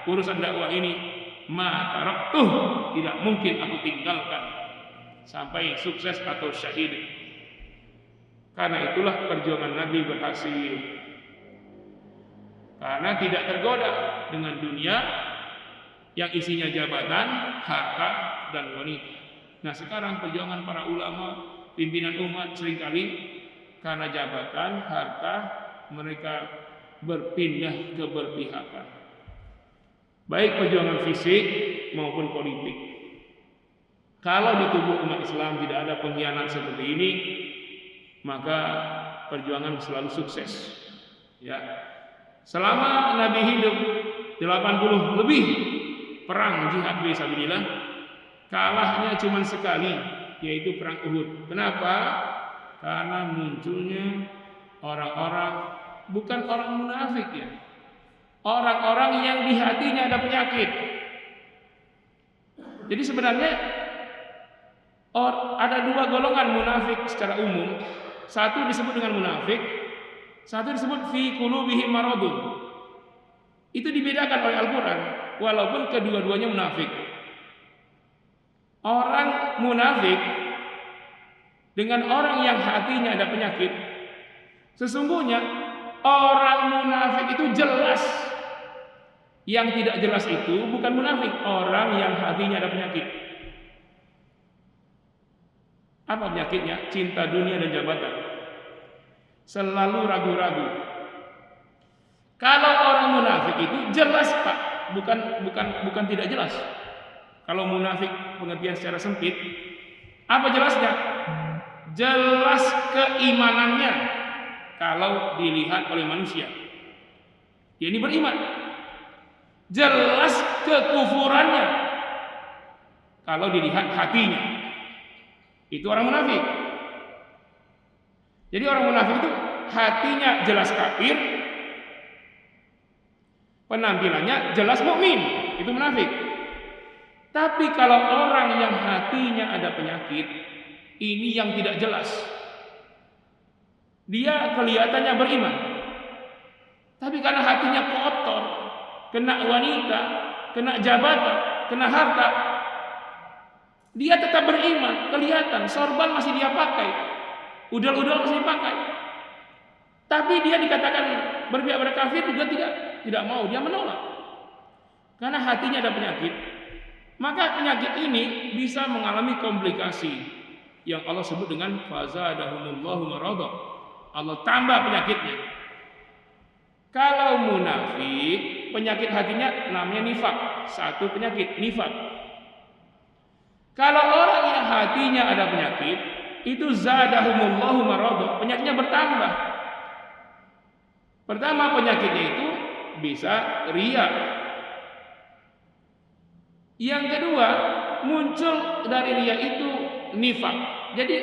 urusan dakwah ini. Ma taraktuh, tidak mungkin aku tinggalkan sampai sukses atau syahid. Karena itulah perjuangan Nabi berhasil. Karena tidak tergoda dengan dunia yang isinya jabatan, harta, dan wanita. Nah, sekarang perjuangan para ulama, pimpinan umat seringkali karena jabatan, harta, mereka berpindah ke berpihakan. Baik perjuangan fisik maupun politik. Kalau di tubuh umat Islam tidak ada pengkhianat seperti ini, maka perjuangan selalu sukses. Ya. Selama Nabi hidup 80 lebih perang jihad fisabilillah, kalahnya cuma sekali, yaitu perang Uhud. Kenapa? Karena munculnya orang-orang, bukan orang munafik ya, orang-orang yang di hatinya ada penyakit. Jadi sebenarnya ada dua golongan munafik secara umum. Satu disebut dengan munafik, satu disebut fi qulubihim maradun. Itu dibedakan oleh Al-Quran, walaupun kedua-duanya munafik. Orang munafik dengan orang yang hatinya ada penyakit, sesungguhnya orang munafik itu jelas. Yang tidak jelas itu bukan munafik, orang yang hatinya ada penyakit. Apa penyakitnya? Cinta dunia dan jabatan. Selalu ragu-ragu. Kalau orang munafik itu jelas Pak, bukan tidak jelas. Kalau munafik pengertian secara sempit, apa jelasnya? Jelas keimanannya kalau dilihat oleh manusia. Dia ini beriman. Jelas kekufurannya kalau dilihat hatinya. Itu orang munafik. Jadi orang munafik itu hatinya jelas kafir, penampilannya jelas mukmin, itu munafik. Tapi kalau orang yang hatinya ada penyakit, ini yang tidak jelas. Dia kelihatannya beriman, tapi karena hatinya kotor, kena wanita, kena jabatan, kena harta, dia tetap beriman, kelihatan sorban masih dia pakai, udel-udel masih dipakai. Tapi dia dikatakan berpihak pada kafir juga tidak mau, dia menolak. Karena hatinya ada penyakit. Maka penyakit ini bisa mengalami komplikasi yang Allah sebut dengan fazadahumullahu marada. Allah tambah penyakitnya. Kalau munafik, penyakit hatinya namanya nifak. Satu penyakit nifak. Kalau orang yang hatinya ada penyakit, itu zadahumullahu marada, penyakitnya bertambah. Pertama, penyakitnya itu bisa riya. Yang kedua, muncul dari riya itu nifak. Jadi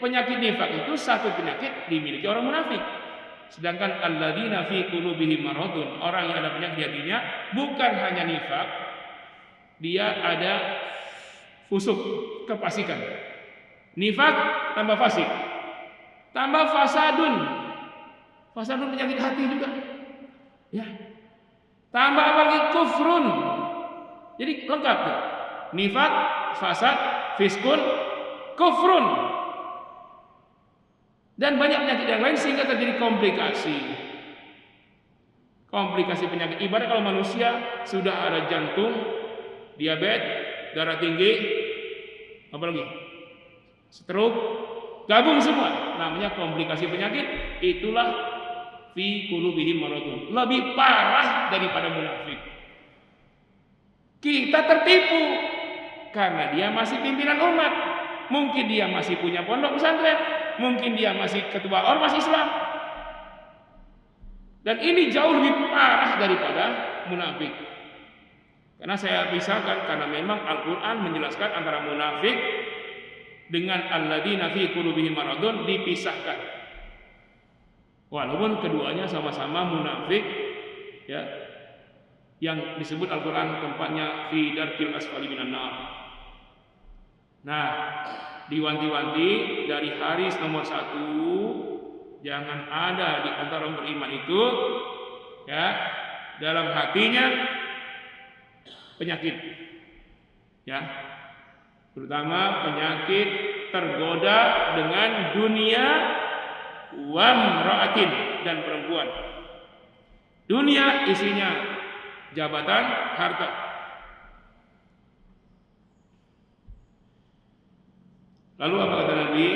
penyakit nifak itu satu penyakit dimiliki orang munafik. Sedangkan alladzina fi qulubihim maradun, orang yang ada penyakit di hatinya bukan hanya nifak, dia ada fusuk, kefasikan. Nifak tambah fasik, tambah fasadun. Fasadun penyakit hati juga. Ya. Tambah apa lagi? Kufrun. Jadi lengkap tuh. Nifak, fasad, fiskun, kufrun. Dan banyak penyakit yang lain sehingga terjadi komplikasi. Komplikasi penyakit. Ibarat kalau manusia sudah ada jantung, diabetes, darah tinggi, apa lagi? Stroke, gabung semua. Namanya komplikasi penyakit. Itulah fi qulubihim maradun. Lebih parah daripada munafik. Kita tertipu karena dia masih pimpinan umat. Mungkin dia masih punya pondok pesantren, mungkin dia masih ketua ormas Islam. Dan ini jauh lebih parah daripada munafik. Karena saya pisahkan, karena memang Al-Quran menjelaskan antara munafik dengan alladzina fi qulubihim maradun dipisahkan. Walaupun keduanya sama-sama munafik, ya, yang disebut Al-Quran tempatnya fi darkil asfali minan nar. Nah, diwanti-wanti dari hadis nomor 1, jangan ada di antara orang beriman itu, ya, dalam hatinya penyakit, ya, terutama penyakit tergoda dengan dunia wamra'atin dan perempuan. Dunia isinya jabatan, harta. Lalu apa kata Nabi?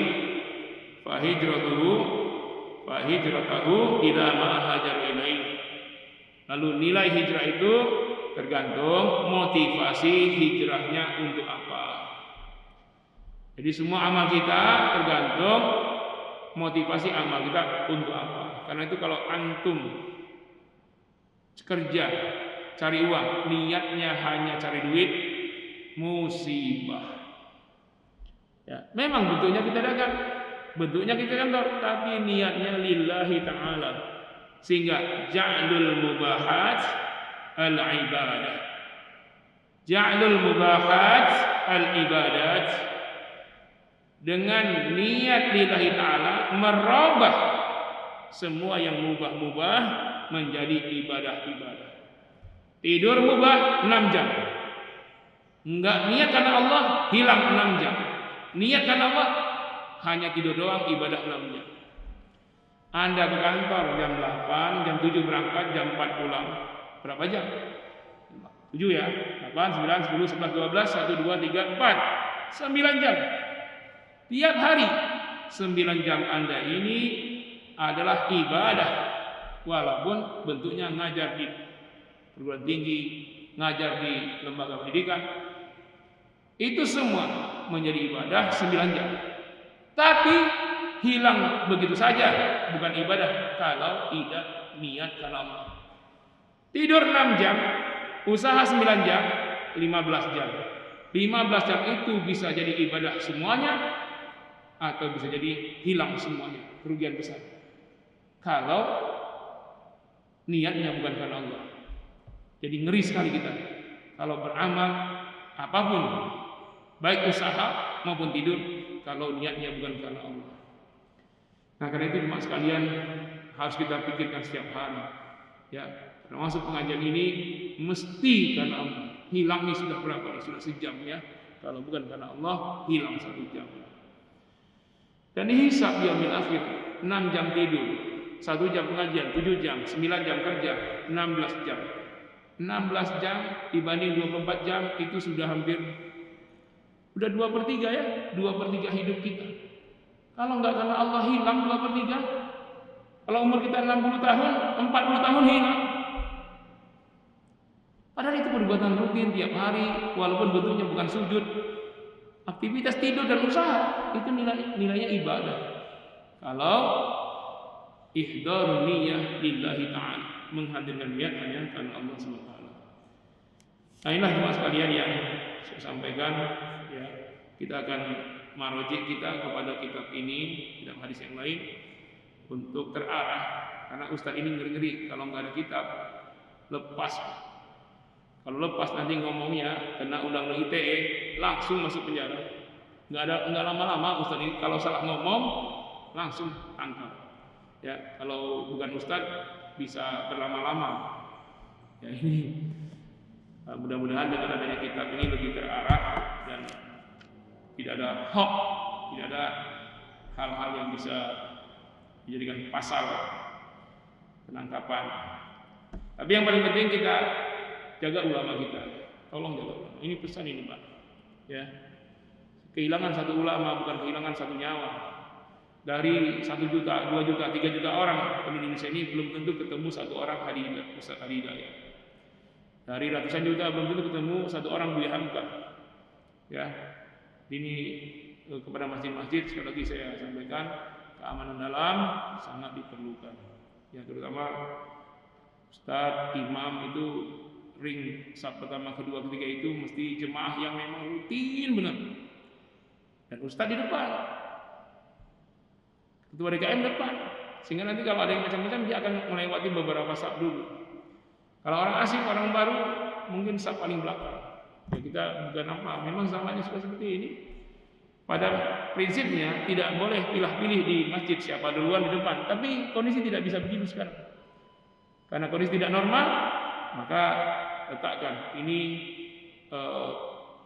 Fahijratuhu ila ma hajar ilaih. Lalu nilai hijrah itu tergantung motivasi hijrahnya untuk apa. Jadi semua amal kita tergantung motivasi amal kita untuk apa. Karena itu kalau antum kerja, cari uang, niatnya hanya cari duit, musibah. Ya, memang bentuknya kita dagang, bentuknya kita kantor, tapi niatnya lillahi ta'ala. Sehingga ja'lul mubahat al-ibadah. Ja'lul mubahat al-ibadat, dengan niat lillahi ta'ala merubah semua yang mubah-mubah menjadi ibadah-ibadah. Tidur mubah 6 jam. Enggak niat karena Allah, hilang 6 jam. Niat karena Allah, hanya tidur doang, ibadah 6 jam. Anda ke kantor jam 8, jam 7 berangkat, jam 4 pulang. Berapa jam? 7 ya? 8, 9, 10, 11, 12, 1, 2, 3, 4. 9 jam. Tiap hari 9 jam Anda ini adalah ibadah. Walaupun bentuknya ngajar di perguruan tinggi, ngajar di lembaga pendidikan, itu semua menjadi ibadah 9 jam. Tapi hilang begitu saja, bukan ibadah kalau tidak niat karena Allah. Tidur 6 jam, usaha 9 jam, 15 jam. 15 jam itu bisa jadi ibadah semuanya, atau bisa jadi hilang semuanya, kerugian besar. Kalau niatnya bukan karena Allah. Jadi ngeri sekali kita kalau beramal apapun, baik usaha maupun tidur, kalau niatnya bukan karena Allah. Nah, karena itu jemaah sekalian harus kita pikirkan setiap hari. Ya, termasuk pengajian ini mesti karena Allah. Hilangnya sudah berapa? Sudah sejam ya. Kalau bukan karena Allah, hilang 1 jam. Dan dihisab yaumil akhir, 6 jam tidur, 1 jam pengajian, 7 jam, 9 jam kerja, 16 jam. 16 jam dibanding 24 jam itu sudah hampir, udah 2/3 ya, 2/3 hidup kita. Kalau enggak karena Allah hilang 2/3. Kalau umur kita 60 tahun, 40 tahun hilang. Padahal itu perbuatan rutin tiap hari, walaupun bentuknya bukan sujud. Aktivitas tidur dan usaha itu nilainya ibadah. Kalau ihdar niyyah lillahi ta'ala, menghadirkan niat hanya karena Allah SWT. Nah, inilah jemaah sekalian yang saya sampaikan ya. Kita akan marojik kita kepada kitab ini, kitab hadis yang lain untuk terarah, karena ustaz ini ngeri-ngeri kalau nggak ada kitab lepas. Kalau lepas nanti ngomongnya kena undang-undang ITE, langsung masuk penjara. Nggak lama-lama ustaz ini kalau salah ngomong langsung tangkap. Ya, kalau bukan ustaz bisa berlama-lama. Ya, ini mudah-mudahan dengan adanya kitab ini lebih terarah dan tidak ada hoax, tidak ada hal-hal yang bisa dijadikan pasal penangkapan. Tapi yang paling penting kita jaga ulama kita. Tolong jaga ulama. Ini pesan ini, Pak. Ya. Kehilangan 1 ulama bukan kehilangan 1 nyawa. Dari 1 juta, 2 juta, 3 juta orang di Indonesia ini belum tentu ketemu 1 orang Ustaz Hadi Hidayat. Dari ratusan juta belum tentu ketemu 1 orang Buya Hamka. Ya. Ini kepada masjid-masjid sekali lagi saya sampaikan, keamanan dalam sangat diperlukan. Ya, terutama ustaz, imam itu ring saf pertama, kedua, ketiga itu mesti jemaah yang memang rutin benar. Dan ustaz di depan, ketua DKM depan, sehingga nanti kalau ada yang macam-macam dia akan melewati beberapa saf dulu. Kalau orang asing, orang baru, mungkin saf paling belakang. Ya, kita bukan apa, memang zamannya sudah seperti ini. Pada prinsipnya tidak boleh pilih-pilih di masjid siapa duluan di depan, tapi kondisi tidak bisa begitu sekarang. Karena kondisi tidak normal, maka letakkan ini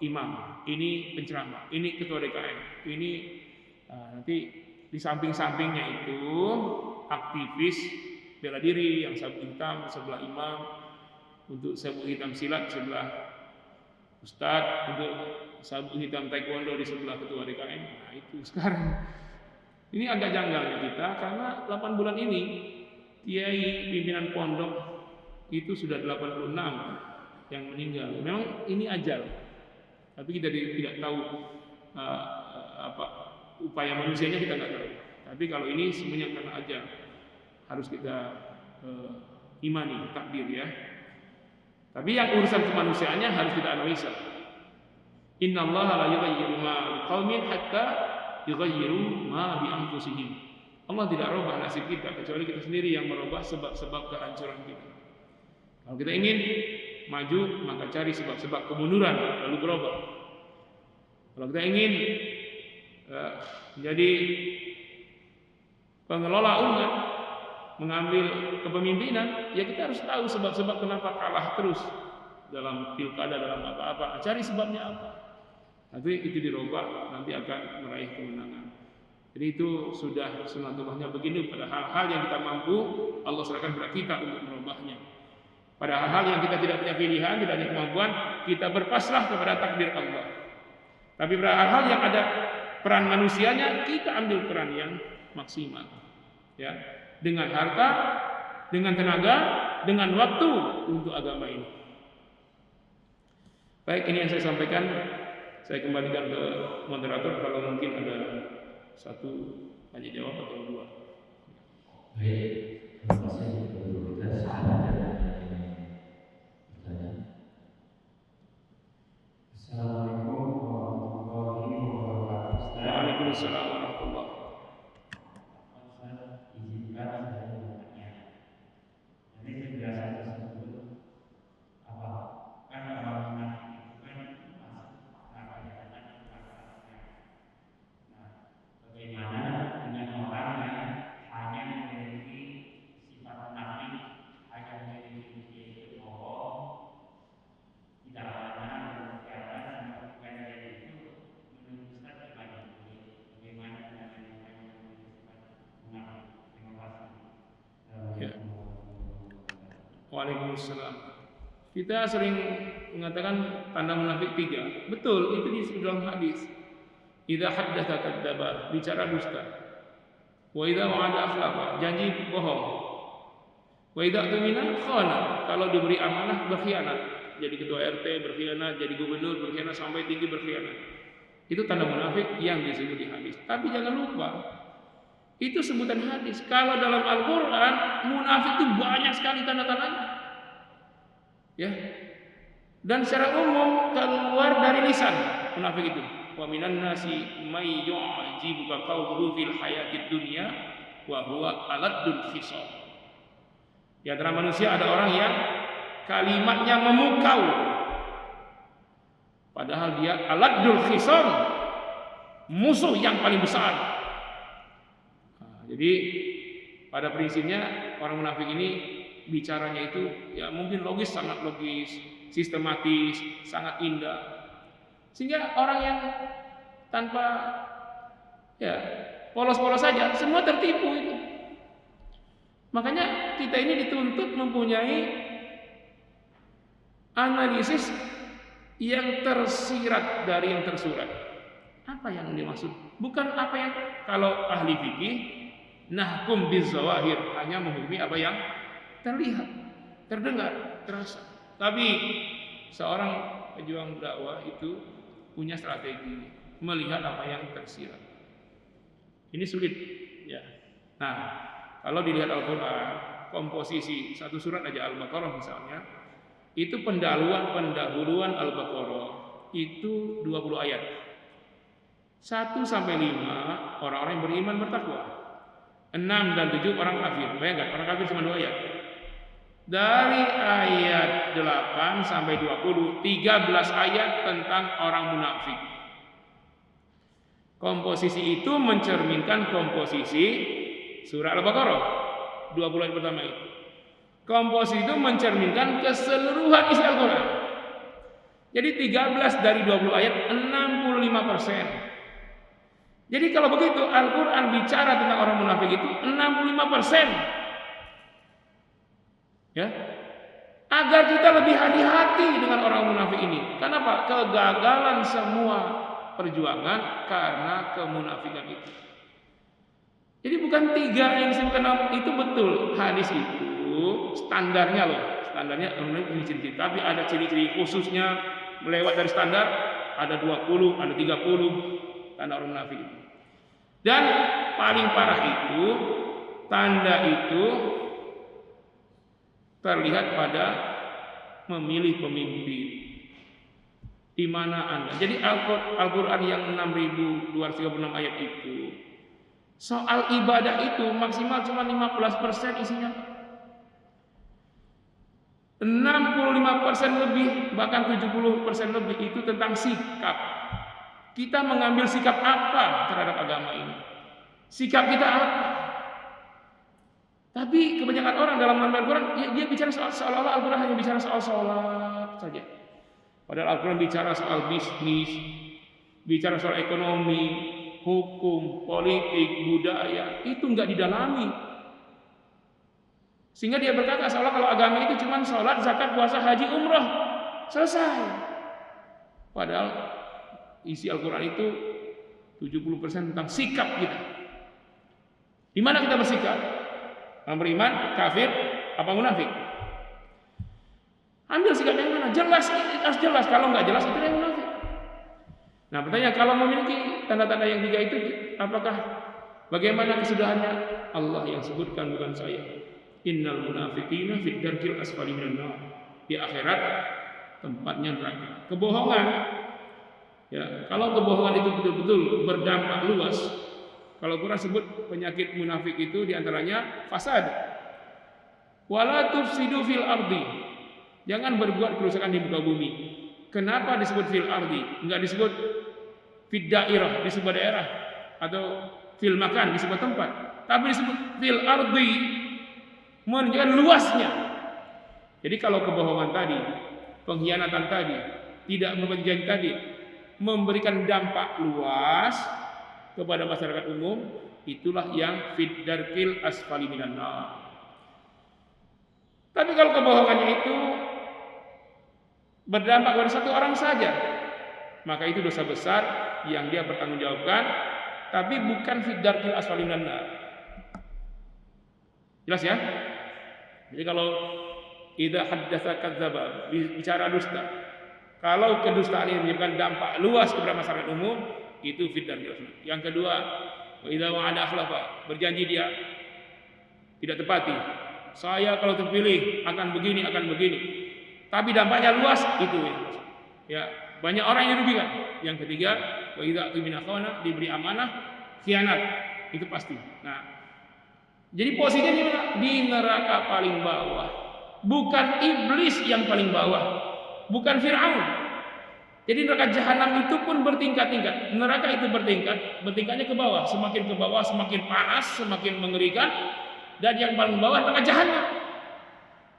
imam, ini penceramah, ini ketua DKM, ini nanti di samping-sampingnya itu aktivis bela diri yang sabuk hitam sebelah imam, untuk sabuk hitam silat sebelah ustadz, untuk sabuk hitam taekwondo di sebelah ketua DKM. Nah, itu sekarang ini agak janggalnya kita karena 8 bulan ini kiai pimpinan pondok itu sudah 86 yang meninggal. Memang ini ajal, tapi kita tidak tahu upaya manusianya kita nggak tahu. Tapi kalau ini semuanya karena aja harus kita imani takdir ya. Tapi yang urusan kemanusiaannya harus kita analisa. Innallaha la yughayyiru ma biqaumin hatta yughayyiru ma bi anfusihim. Allah tidak rubah nasib kita kecuali kita sendiri yang merubah sebab-sebab kehancuran kita. Kalau kita ingin maju, maka cari sebab-sebab kemunduran lalu berubah. Kalau kita ingin menjadi pengelola umat, mengambil kepemimpinan, ya kita harus tahu sebab-sebab kenapa kalah terus dalam pilkada, dalam apa-apa. Cari sebabnya apa. Nanti itu dirubah, nanti akan meraih kemenangan. Jadi itu sudah sunatullahnya begini. Pada hal-hal yang kita mampu, Allah serahkan kepada kita untuk merubahnya. Pada hal-hal yang kita tidak punya pilihan, tidak punya kemampuan, kita berpasrah kepada takdir Allah. Tapi pada hal-hal yang ada peran manusianya, kita ambil peran yang maksimal. Ya, dengan harta, dengan tenaga, dengan waktu untuk agama ini. Baik, ini yang saya sampaikan. Saya kembalikan ke moderator kalau mungkin ada satu tanya jawab atau dua. Baik, terima kasih untuk kita Assalamualaikum warahmatullahi wabarakatuh. Waalaikumsalam warahmatullahi wabarakatuh. Izinkan saya bertanya. Jadi penjelasan tersebut apakah orang munafik itu kan masuk neraka jahanam. Nah, bagaimana dengan orang yang hanya memiliki sifat munafik, hanya memiliki yaitu bohong, tidak pernah berkhianat, melakukan itu menurut Ustaz bagaimana dengan yang memiliki sifat munafik? Terima kasih. Ya. Waalaikumsalam. Kita sering mengatakan tanda munafik 3. Betul, itu disebut dalam hadis. Idza haddatsa kadzdzaba, bicara dusta. Wa idza wa'ada akhlafa, janji bohong. Wa idza tumina khana, kalau diberi amanah berkhianat. Jadi ketua RT berkhianat, jadi gubernur berkhianat, sampai tinggi berkhianat. Itu tanda munafik yang disebut di hadis. Tapi jangan lupa, itu sebutan hadis. Kalau dalam Al-Quran, munafik itu banyak sekali tanda-tandanya. Ya. Dan secara umum keluar dari lisan munafik itu. Wa minan nasi may yu'jibuka qawluhu fil hayatid dunya wa huwa aladdul khisam. Di antara manusia ada orang yang kalimatnya memukau, padahal dia aladdul khisam, musuh yang paling besar. Jadi pada prinsipnya orang munafik ini bicaranya itu ya mungkin logis, sangat logis, sistematis, sangat indah. Sehingga orang yang tanpa ya polos-polos saja semua tertipu itu. Makanya kita ini dituntut mempunyai analisis yang tersirat dari yang tersurat. Apa yang dimaksud? Bukan apa yang kalau ahli fikih nahkum bizawahir, hanya menghukumi apa yang terlihat, terdengar, terasa. Tapi seorang pejuang dakwah itu punya strategi melihat apa yang tersirat. Ini sulit, ya. Nah, kalau dilihat Al-Quran, komposisi satu surat aja Al-Baqarah misalnya, itu pendahuluan Al-Baqarah itu 20 ayat. 1 sampai 5 orang-orang yang beriman bertakwa. 6 dan 7 orang kafir. Bayangkan, orang kafir cuma 2 ayat. Dari ayat 8 sampai 20, 13 ayat tentang orang munafik. Komposisi itu mencerminkan komposisi surah Al-Baqarah 20 ayat pertama itu. Komposisi itu mencerminkan keseluruhan isi Al-Quran. Jadi 13 dari 20 ayat 65%. Jadi kalau begitu Al-Quran bicara tentang orang munafik itu 65%. Ya, agar kita lebih hati-hati dengan orang munafik ini. Kenapa? Kegagalan semua perjuangan karena kemunafikan itu. Jadi bukan 3 yang disebutkan itu betul. Hadis itu standarnya loh, standarnya ini ciri-ciri. Tapi ada ciri-ciri khususnya melewat dari standar. Ada 20, ada 30. tanda orang munafik itu. Dan paling parah itu, tanda itu terlihat pada memilih pemimpin. Di mana Anda? Jadi Al-Quran yang 6.236 ayat itu, soal ibadah itu maksimal cuma 15% isinya. 65% lebih, bahkan 70% lebih itu tentang sikap. Kita mengambil sikap apa terhadap agama ini? Sikap kita apa? Tapi kebanyakan orang dalam mengambil Al-Quran, dia bicara seolah-olah Al-Quran hanya bicara soal sholat saja. Padahal Al-Quran bicara soal bisnis, bicara soal ekonomi, hukum, politik, budaya, itu nggak didalami. Sehingga dia berkata seolah kalau agama itu cuma sholat, zakat, puasa, haji, umroh, selesai. Padahal isi Al-Quran itu 70% tentang sikap kita. Di mana kita bersikap? Beriman, kafir, apa munafik? Ambil sikap yang mana? Jelas, harus jelas. Kalau nggak jelas itu yang munafik. Nah, pertanyaan kalau memiliki tanda-tanda yang tiga itu, apakah bagaimana kesudahannya? Allah yang sebutkan, bukan saya. Innal munafiqina fid darkil asfali minan nar. Di akhirat tempatnya neraka. Kebohongan. Ya, kalau kebohongan itu betul-betul berdampak luas, kalau Quran sebut penyakit munafik itu diantaranya fasad. Wala tufsidu fil ardi. Jangan berbuat kerusakan di muka bumi. Kenapa disebut fil ardi? Enggak disebut fid dairah, disebut daerah, atau fil makan, disebut tempat. Tapi disebut fil ardi, menunjukkan luasnya. Jadi kalau kebohongan tadi, pengkhianatan tadi, tidak menepati janji tadi, memberikan dampak luas kepada masyarakat umum, itulah yang fid darkil asfali minan nar. Tapi kalau kebohongannya itu berdampak pada satu orang saja, maka itu dosa besar yang dia bertanggungjawabkan, tapi bukan fid darkil asfali minan nar. Jelas ya? Jadi kalau idza haddatsa kadzdzaba, bicara dusta, kalau kedustaan ini menyebabkan dampak luas kepada masyarakat umum, itu fid darkil asfali. Yang kedua, wa idza wa'ada akhlafa, berjanji dia tidak tepati. Saya kalau terpilih akan begini, tapi dampaknya luas, itu ya banyak orang yang dirugikan. Yang ketiga, wa idza tumina khana, diberi amanah khianat, itu pasti. Nah, jadi posisinya di mana? Di neraka paling bawah. Bukan iblis yang paling bawah, bukan Fir'aun. Jadi neraka jahanam itu pun bertingkat-tingkat. Neraka itu bertingkatnya ke bawah, semakin panas, semakin mengerikan. Dan yang paling bawah neraka jahanam.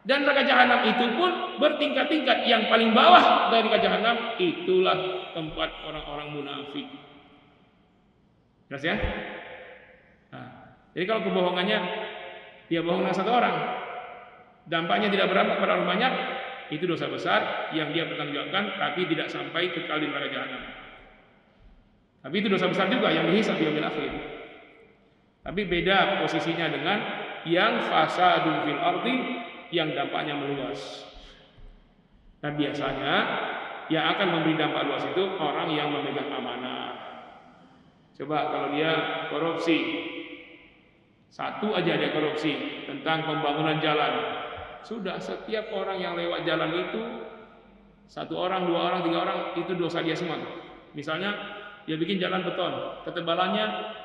Dan neraka jahanam itu pun bertingkat-tingkat. Yang paling bawah dari neraka jahanam itulah tempat orang-orang munafik. Jelas ya? Nah, jadi kalau kebohongannya dia bohong dengan satu orang, dampaknya tidak berdampak pada orang banyak, itu dosa besar yang dia bertanggungjawabkan, tapi tidak sampai kekal di neraka jahanam. Tapi itu dosa besar juga yang dihisab di yaumil akhir. Tapi beda posisinya dengan yang fasadun fil ardi, yang dampaknya meluas. Dan biasanya yang akan memberi dampak luas itu orang yang memegang amanah. Coba kalau dia korupsi, satu aja dia korupsi tentang pembangunan jalan, sudah setiap orang yang lewat jalan itu, satu orang, dua orang, tiga orang, itu dosa dia semua. Misalnya dia bikin jalan beton, ketebalannya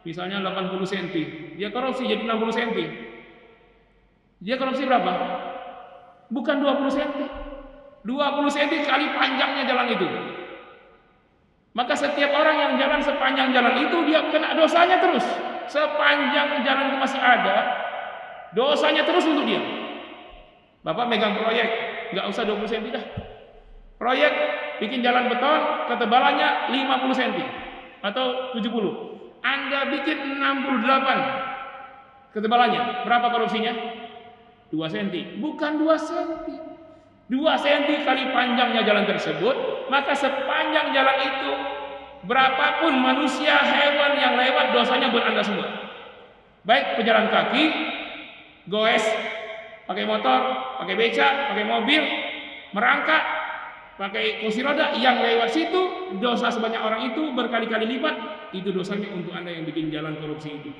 misalnya 80 cm, dia korupsi jadi 60 cm. Dia korupsi berapa? Bukan 20 cm. 20 cm kali panjangnya jalan itu. Maka setiap orang yang jalan sepanjang jalan itu, dia kena dosanya terus. Sepanjang jalan itu masih ada, dosanya terus untuk dia. Bapak megang proyek, nggak usah 20 cm dah. Proyek bikin jalan beton, ketebalannya 50 cm atau 70. Anda bikin 68 ketebalannya, berapa korupsinya? 2 cm. Bukan 2 cm. 2 cm kali panjangnya jalan tersebut, maka sepanjang jalan itu berapapun manusia, hewan yang lewat, dosanya buat Anda semua. Baik pejalan kaki, goes, pakai motor, pakai beca, pakai mobil, merangkak, pakai kursi roda, yang lewat situ dosa sebanyak orang itu berkali-kali lipat, itu dosanya untuk Anda yang bikin jalan korupsi itu.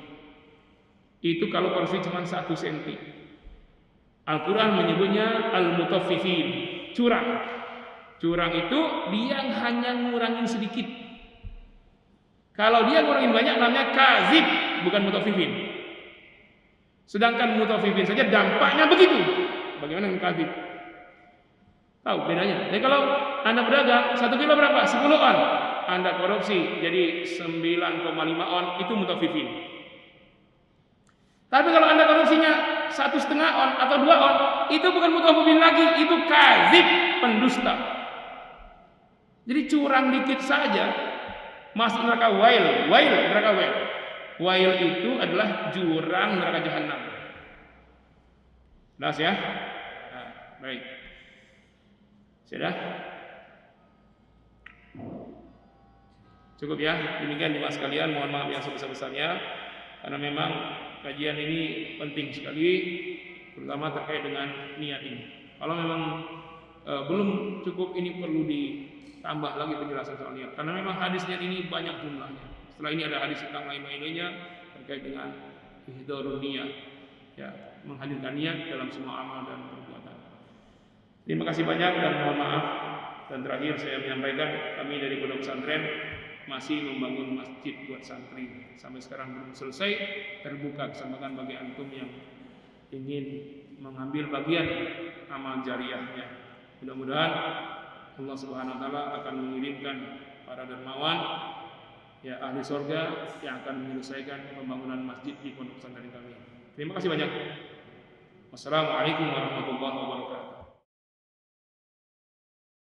Itu kalau korupsi cuma 1 senti. Al-Quran menyebutnya al-mutaffifin, curang. Curang itu dia hanya ngurangin sedikit. Kalau dia ngurangin banyak namanya kazib, bukan mutaffifin. Sedangkan mutaffifin saja dampaknya begitu. Bagaimana dengan kazib? Tahu bedanya? Jadi kalau Anda berdagang 1 kilo berapa? 10 on. Anda korupsi jadi 9,5 on, itu mutaffifin. Tapi kalau Anda korupsinya 1,5 on atau 2 on, itu bukan mutaffifin lagi, itu kazib, pendusta. Jadi curang dikit saja masuk neraka wail, neraka wail. Wail itu adalah jurang neraka jahanam. Jelas ya? Nah, baik. Sudah? Cukup ya. Demikian jemaah sekalian, mohon maaf yang sebesar-besarnya karena memang kajian ini penting sekali, terutama terkait dengan niat ini. Kalau memang belum cukup, ini perlu ditambah lagi penjelasan soal niat, karena memang hadis niat ini banyak jumlahnya. Setelah ini ada hadis tentang lain-lainnya terkait dengan ihdharun niat, ya, menghadirkan niat dalam semua amal dan perbuatan. Terima kasih banyak dan mohon maaf. Dan terakhir saya menyampaikan, kami dari Pondok Pesantren masih membangun masjid buat santri. Sampai sekarang belum selesai, terbuka kesempatan bagi antum yang ingin mengambil bagian amal jariahnya. Mudah-mudahan Allah Subhanahu wa taala akan mengirimkan para dermawan, ya, ahli surga yang akan menyelesaikan pembangunan masjid di pondok pesantren kami. Terima kasih banyak. Wassalamualaikum warahmatullahi wabarakatuh.